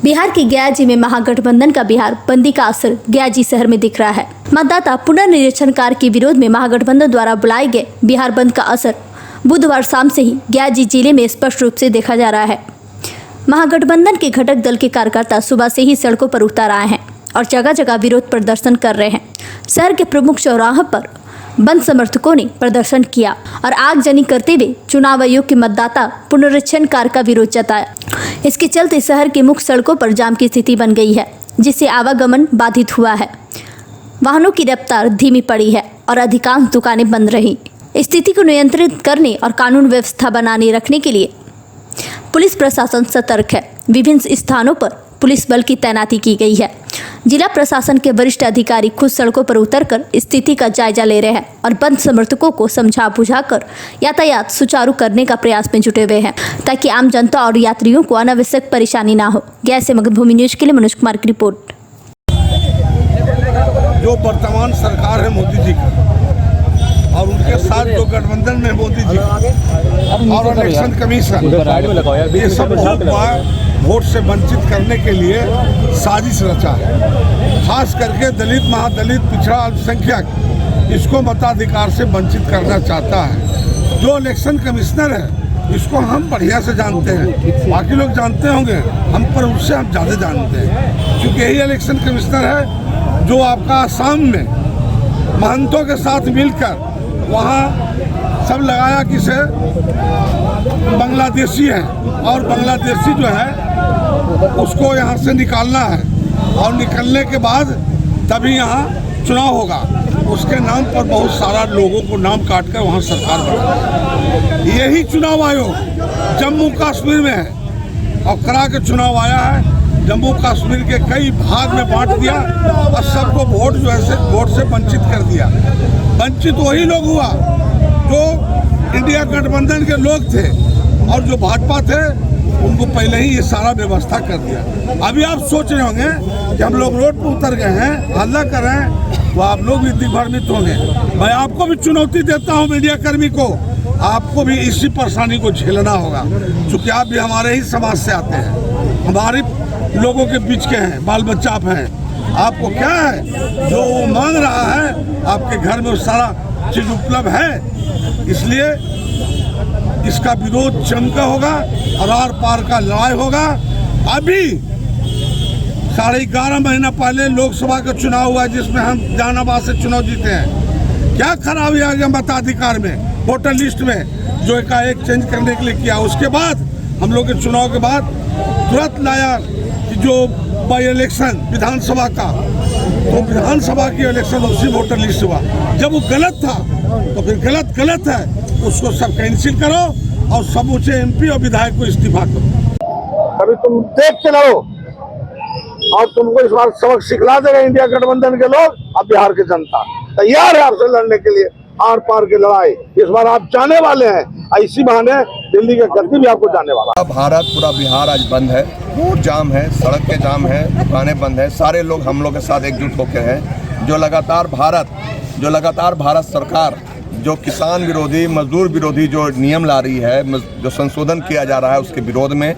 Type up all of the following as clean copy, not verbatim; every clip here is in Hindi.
बिहार के गयाजी में महागठबंधन का बिहार बंदी का असर गयाजी शहर में दिख रहा है। मतदाता पुनर्निरीक्षण कार्य के विरोध में महागठबंधन द्वारा बुलाए गए बिहार बंद का असर बुधवार शाम से ही गयाजी जिले में स्पष्ट रूप से देखा जा रहा है। महागठबंधन के घटक दल के कार्यकर्ता सुबह से ही सड़कों पर उतर आए हैं और जगह जगह विरोध प्रदर्शन कर रहे हैं। शहर के प्रमुख चौराहों पर बंद समर्थकों ने प्रदर्शन किया और आगजनी करते हुए चुनाव आयोग के मतदाता पुनरीक्षण कार्य का विरोध जताया। इसके चलते शहर के मुख्य सड़कों पर जाम की स्थिति बन गई है, जिससे आवागमन बाधित हुआ है। वाहनों की रफ्तार धीमी पड़ी है और अधिकांश दुकानें बंद रहीं। स्थिति को नियंत्रित करने और कानून व्यवस्था बनाने रखने के लिए पुलिस प्रशासन सतर्क है। विभिन्न स्थानों पर पुलिस बल की तैनाती की गई है। जिला प्रशासन के वरिष्ठ अधिकारी खुद सड़कों पर उतरकर स्थिति का जायजा ले रहे हैं और बंद समर्थकों को समझा बुझाकर यातायात सुचारू करने का प्रयास में जुटे हुए हैं, ताकि आम जनता और यात्रियों को अनावश्यक परेशानी ना हो। गया से मगधभूमि न्यूज के लिए मनोज कुमार की रिपोर्ट। जो वर्तमान सरकार है मोदी जी की और उनके साथ जो गठबंधन में मोदी जी और इलेक्शन कमीशन, ये सब वोट से वंचित करने के लिए साजिश रचा है। खास करके दलित, महादलित, पिछड़ा, अल्पसंख्यक, इसको मताधिकार से वंचित करना चाहता है। जो इलेक्शन कमिश्नर है इसको हम बढ़िया से जानते हैं, बाकी लोग जानते होंगे, हम पर उससे हम ज़्यादा जानते हैं, क्योंकि यही इलेक्शन कमिश्नर है जो आपका आसाम में महंतों के साथ मिलकर वहाँ सब लगाया कि से बांग्लादेशी है और बांग्लादेशी जो है उसको यहाँ से निकालना है और निकलने के बाद तभी यहाँ चुनाव होगा। उसके नाम पर बहुत सारा लोगों को नाम काट कर वहाँ सरकार बना। यही चुनाव आयोग जम्मू कश्मीर में है और करा के चुनाव आया है। जम्मू कश्मीर के कई भाग में बांट दिया और सबको वोट जो है वोट से वंचित कर दिया। वंचित वही लोग हुआ जो इंडिया गठबंधन के लोग थे और जो भाजपा थे उनको पहले ही ये सारा व्यवस्था कर दिया। अभी आप सोच रहे होंगे कि हम लोग रोड पर उतर गए हैं, हल्ला कर रहे हैं, तो आप लोग भी दिग्भ्रमित होंगे। मैं आपको भी चुनौती देता हूँ, मीडिया कर्मी को, आपको भी इसी परेशानी को झेलना होगा, क्योंकि आप भी हमारे ही समाज से आते हैं, हमारे लोगों के बीच के हैं, बाल बच्चा आप हैं। आपको क्या है जो वो मांग रहा है, आपके घर में वो सारा चीज उपलब्ध है। इसलिए इसका विरोध जमकर होगा और आर पार का लड़ाई होगा। अभी 11.5 महीना पहले लोकसभा का चुनाव हुआ जिसमें हम जहानाबाद से चुनाव जीते हैं। क्या खराबी आ गया मताधिकार में, वोटर लिस्ट में, जो एकाएक चेंज करने के लिए किया। उसके बाद हम लोग के चुनाव के बाद तुरंत लाया कि जो बाई इलेक्शन विधानसभा का, तो विधानसभा की इलेक्शन उसी वोटर लिस्ट हुआ। जब वो गलत था तो फिर गलत है, उसको सब कैंसिल करो और समूचे एमपी और विधायक को इस्तीफा करो। अभी तुम देख के लड़ो और तुमको इस बार सबक सिखला देगा इंडिया गठबंधन के लोग। अब बिहार की जनता तैयार है आपसे लड़ने के लिए, आर पार की लड़ाई इस बार आप जाने वाले हैं। इसी बहाने दिल्ली के गद्दी भी आपको जाने वाला। भारत पूरा बिहार आज बंद है, रोड जाम है, सड़क के जाम है, दुकानें बंद है। सारे लोग हम लोग के साथ एकजुट होकर हैं। जो लगातार भारत सरकार जो किसान विरोधी, मजदूर विरोधी जो नियम ला रही है, जो संशोधन किया जा रहा है उसके विरोध में,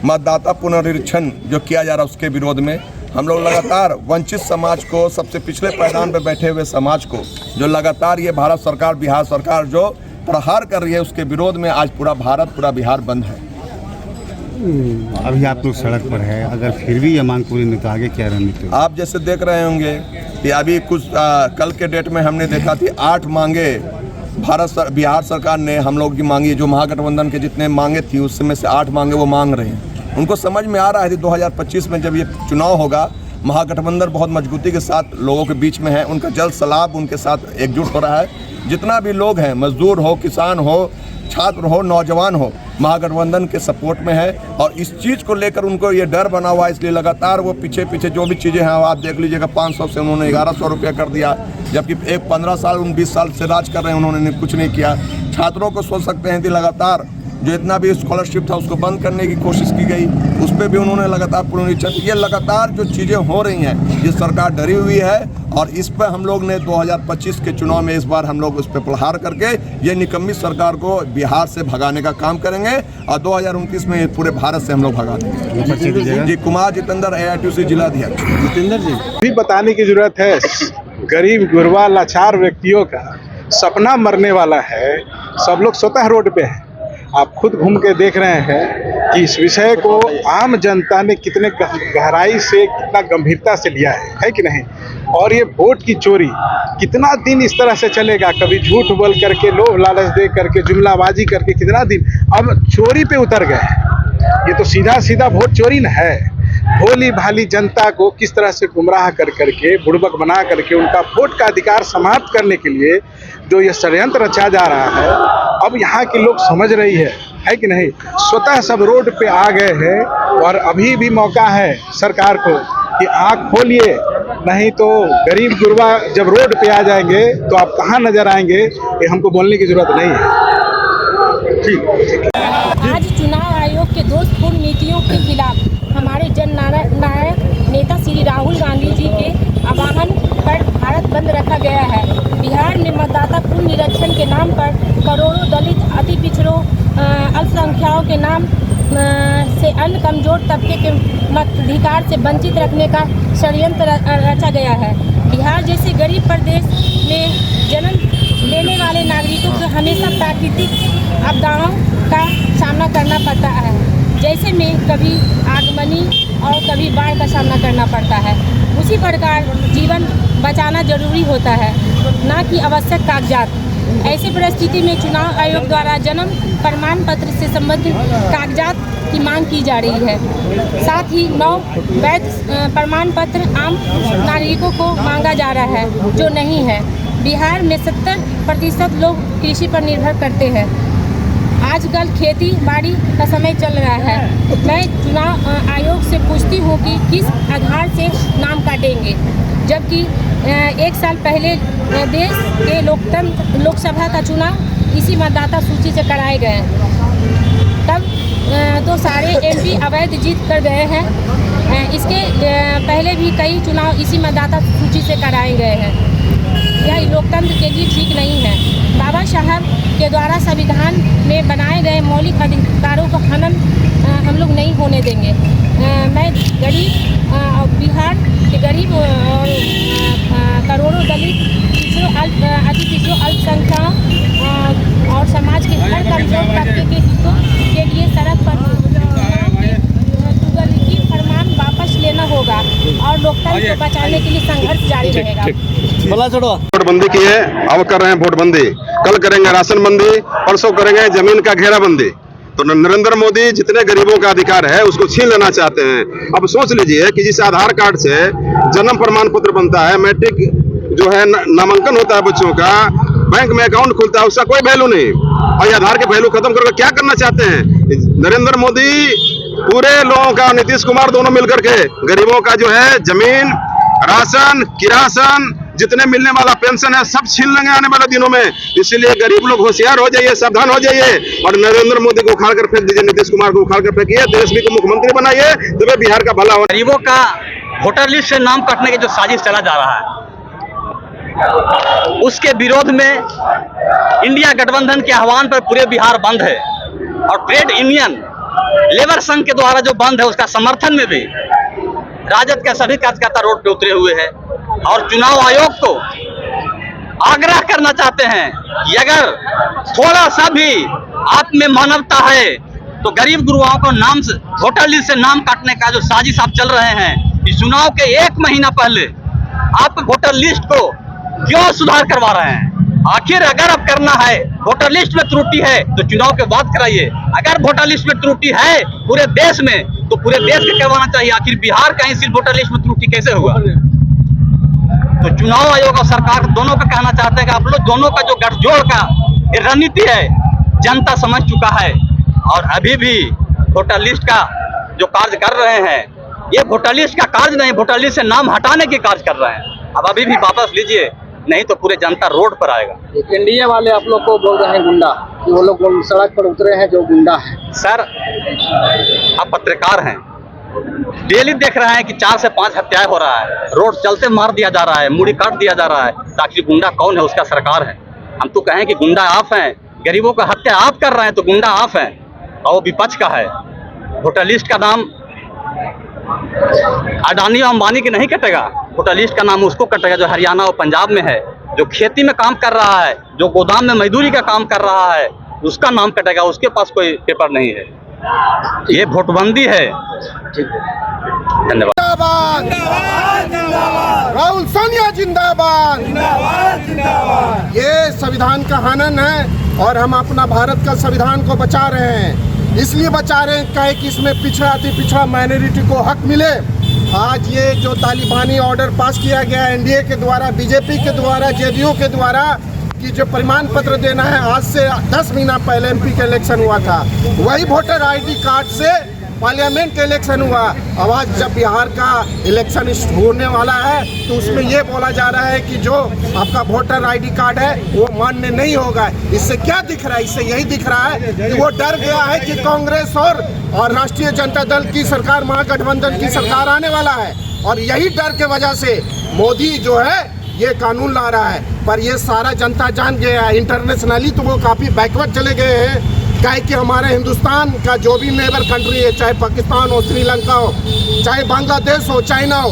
मतदाता पुनरीक्षण जो किया जा रहा है उसके विरोध में, हम लोग लगातार वंचित समाज को, सबसे पिछले पायदान पर बैठे हुए समाज को, जो लगातार ये भारत सरकार, बिहार सरकार जो प्रहार कर रही है, उसके विरोध में आज पूरा बिहार बंद है। अभी आप लोग सड़क पर है, अगर फिर भी ये मांग पूरी नहीं तो आगे क्या रणनीति? आप जैसे देख रहे होंगे कि अभी कुछ कल के डेट में हमने देखा थी 8 मांगे बिहार सरकार ने हम लोग की मांगी। जो महागठबंधन के जितने मांगे थी उसमें से 8 मांगे वो मांग रहे हैं। उनको समझ में आ रहा है कि 2025 में जब ये चुनाव होगा, महागठबंधन बहुत मजबूती के साथ लोगों के बीच में है, उनका जल सलाब उनके साथ एकजुट हो रहा है। जितना भी लोग हैं, मजदूर हो, किसान हो, छात्र हो, नौजवान हो, महागठबंधन के सपोर्ट में है और इस चीज़ को लेकर उनको ये डर बना हुआ है। इसलिए लगातार वो पीछे जो भी चीज़ें हैं आप देख लीजिएगा, 500 से उन्होंने 1100 रुपया कर दिया, जबकि 15 साल 20 साल से राज कर रहे हैं, उन्होंने कुछ नहीं किया। छात्रों को सोच सकते हैं कि लगातार जो इतना भी स्कॉलरशिप था उसको बंद करने की कोशिश की गई, उस पर भी उन्होंने लगातार पुनरीक्षण। ये लगातार जो चीज़ें हो रही हैं, ये सरकार डरी हुई है और इस पर हम लोग ने 2025 के चुनाव में इस बार हम लोग उस पर प्रहार करके ये निकम्मी सरकार को बिहार से भगाने का काम करेंगे और 2029 में पूरे भारत से हम लोग भगा देंगे। जी, कुमार जितेंद्र, AITUC जिलाध्यक्ष। जितेंद्र जी, भी बताने की जरूरत है। गरीब गुरबा लाचार व्यक्तियों का सपना मरने वाला है। सब लोग स्वतः रोड पे हैं। आप खुद घूम के देख रहे हैं कि इस विषय को आम जनता ने कितने गहराई से, कितना गंभीरता से लिया है कि नहीं। और ये वोट की चोरी कितना दिन इस तरह से चलेगा। कभी झूठ बोल करके, लोभ लालच दे करके, जुमलाबाजी करके कितना दिन अब चोरी पे उतर गए। ये तो सीधा सीधा वोट चोरी न है। भोली भाली जनता को किस तरह से गुमराह कर करके, बुड़बक बना करके उनका वोट का अधिकार समाप्त करने के लिए जो ये षड्यंत्र रचा जा रहा है, अब यहाँ के लोग समझ रही है कि नहीं। स्वतः सब रोड पे आ गए हैं और अभी भी मौका है सरकार को कि आँख खोलिए, नहीं तो गरीब गुरबा जब रोड पे आ जाएंगे तो आप कहाँ नजर आएंगे, ये हमको बोलने की जरूरत नहीं है। ठीक। आज चुनाव आयोग के दोषपूर्ण नीतियों के खिलाफ हमारे जननायक नेता श्री राहुल गांधी जी के आह्वान पर भारत बंद रखा गया है। बिहार में मतदाता पुनर्निरीक्षण के नाम पर करोड़ों दलित, अति पिछड़ों, अल्पसंख्यकों के नाम से अन्य कमजोर तबके के मताधिकार से वंचित रखने का षड्यंत्र रचा गया है। बिहार जैसे गरीब प्रदेश में जन्म लेने वाले नागरिकों को हमेशा प्राकृतिक आपदाओं का सामना करना पड़ता है, जैसे में कभी आगमनी और कभी बाढ़ का सामना करना पड़ता है। उसी प्रकार जीवन बचाना जरूरी होता है, ना कि आवश्यक कागजात। ऐसी परिस्थिति में चुनाव आयोग द्वारा जन्म प्रमाण पत्र से संबंधित कागजात की मांग की जा रही है। साथ ही 9 वैध प्रमाण पत्र आम नागरिकों को मांगा जा रहा है, जो नहीं है। बिहार में 70% लोग कृषि पर निर्भर करते हैं। आजकल खेती बाड़ी का समय चल रहा है। मैं चुनाव आयोग से पूछती हूँ कि किस आधार से नाम काटेंगे, जबकि 1 साल पहले देश के लोकसभा का चुनाव इसी मतदाता सूची से कराए गए। तब तो सारे MP अवैध जीत कर गए हैं। इसके पहले भी कई चुनाव इसी मतदाता सूची से कराए गए हैं। यह लोकतंत्र के लिए ठीक नहीं है। बाबा साहब के द्वारा संविधान में बनाए गए मौलिक अधिकारों का हनन हम लोग नहीं होने देंगे। मैं गरीब बिहार के गरीब और करोड़ों दलित, पिछड़ों, अति पिछड़ों, अल्पसंख्यकों और समाज के हर कमजोर तबके के हितों के लिए सड़क पर तुगलकी फरमान वापस लेना होगा और लोकतंत्र को बचाने के लिए संघर्ष जारी रहेगा। नोटबंदी की है, अब कर रहे हैं वोटबंदी, कल करेंगे राशन बंदी, परसों करेंगे जमीन का घेराबंदी। तो नरेंद्र मोदी जितने गरीबों का अधिकार है उसको छीन लेना चाहते हैं। अब सोच लीजिए कि जिस आधार कार्ड से जन्म प्रमाण पत्र बनता है, मैट्रिक जो है नामांकन होता है बच्चों का, बैंक में अकाउंट खुलता है, उसका कोई वैल्यू नहीं। और ये आधार के वैल्यू खत्म करके क्या करना चाहते हैं नरेंद्र मोदी? पूरे लोगों का, नीतीश कुमार दोनों मिलकर के गरीबों का जो है जमीन, राशन, किरासन, जितने मिलने वाला पेंशन है सब छीन लेंगे आने वाले दिनों में। इसीलिए गरीब लोग होशियार हो जाइए, सावधान हो जाइए और नरेंद्र मोदी को उखाड़ कर फेंक दीजिए, नीतीश कुमार को उखाड़ कर फेंकिए, तेजस्वी को मुख्यमंत्री बनाइए, तभी बिहार का भला हो। गरीबों का वोटर लिस्ट से नाम कटने की जो साजिश चला जा रहा है, उसके विरोध में इंडिया गठबंधन के आह्वान पर पूरे बिहार बंद है। और ट्रेड यूनियन लेबर संघ के द्वारा जो बंद है, उसका समर्थन में भी राजद के सभी कार्यकर्ता रोड पे उतरे हुए हैं और चुनाव आयोग को आग्रह करना चाहते हैं कि अगर थोड़ा सा भी आप में मानवता है तो गरीब गुरुओं को नाम से, वोटर लिस्ट से नाम काटने का जो साजिश आप चल रहे हैं, इस चुनाव के 1 महीना पहले आप वोटर लिस्ट को क्यों सुधार करवा रहे हैं? आखिर अगर अब करना है, वोटर लिस्ट में त्रुटि है तो चुनाव के बाद कराइए। अगर वोटर लिस्ट में त्रुटि है पूरे देश में, तो पूरे देश को करवाना चाहिए। आखिर बिहार का ही सिर्फ वोटर लिस्ट में त्रुटि कैसे हुआ? तो चुनाव आयोग और सरकार दोनों को कहना चाहते हैं कि आप लोग दोनों का जो गठजोड़ का रणनीति है जनता समझ चुका है। और अभी भी वोटर लिस्ट का जो कार्य कर रहे हैं, ये वोटर लिस्ट का कार्य नहीं, वोटर लिस्ट से नाम हटाने के कार्य कर रहे हैं। अब अभी भी वापस लीजिए, नहीं तो पूरे जनता रोड पर आएगा। एनडीए वाले आप लोग को बोल रहे हैं गुंडा, कि वो लोग सड़क पर उतरे हैं जो गुंडा है। सर, आप पत्रकार हैं, डेली देख रहे हैं कि 4 से 5 हत्याएं हो रहा है, रोड चलते मार दिया जा रहा है, मुड़ी काट दिया जा रहा है। ताकि गुंडा कौन है? उसका सरकार है। हम तो कहें कि गुंडा आप हैं, गरीबों का हत्या आप कर रहे हैं तो गुंडा आप हैं, और वो विपक्ष का है। वोटर लिस्ट का नाम अडानी और अंबानी की नहीं कटेगा, वोटर लिस्ट का नाम उसको कटेगा जो हरियाणा और पंजाब में है, जो खेती में काम कर रहा है, जो गोदाम में मजदूरी का काम कर रहा है, उसका नाम कटेगा। उसके पास कोई पेपर नहीं है। ये वोटबंदी है। धन्यवाद। राहुल सोनिया जिंदाबाद। ये संविधान का हनन है और हम अपना भारत का संविधान को बचा रहे हैं। इसलिए बचा रहे हैं कि इसमें पिछड़ा अति पिछड़ा माइनॉरिटी को हक मिले। आज ये जो तालिबानी ऑर्डर पास किया गया एनडीए के द्वारा, बीजेपी के द्वारा, जेडीयू के द्वारा, कि जो प्रमाण पत्र देना है, आज से 10 महीना पहले एमपी का इलेक्शन हुआ था, वही वोटर आईडी कार्ड से पार्लियामेंट इलेक्शन हुआ। अब आज जब बिहार का इलेक्शन होने वाला है तो उसमें ये बोला जा रहा है कि जो आपका वोटर आईडी कार्ड है वो मान्य नहीं होगा। इससे क्या दिख रहा है? इससे यही दिख रहा है कि वो डर गया है कि कांग्रेस और राष्ट्रीय जनता दल की सरकार, महागठबंधन की सरकार आने वाला है, और यही डर के वजह से मोदी जो है ये कानून ला रहा है। पर ये सारा जनता जान गया है, इंटरनेशनली तो वो काफ़ी बैकवर्ड चले गए हैं। क्या कि हमारे हिंदुस्तान का जो भी नेबर कंट्री है, चाहे पाकिस्तान हो, श्रीलंका हो, चाहे बांग्लादेश हो, चाइना हो,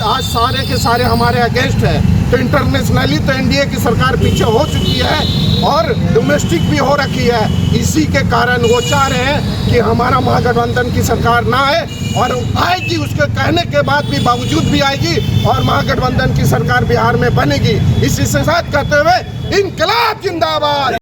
आज सारे के सारे हमारे अगेंस्ट है। तो इंटरनेशनली तो एनडीए की सरकार पीछे हो चुकी है और डोमेस्टिक भी हो रखी है। इसी के कारण वो चाह रहे हैं कि हमारा महागठबंधन की सरकार ना आए, और आएगी उसके कहने के बाद भी बावजूद भी आएगी और महागठबंधन की सरकार बिहार में बनेगी। इसी से साथ कहते हुए इंकलाब जिंदाबाद।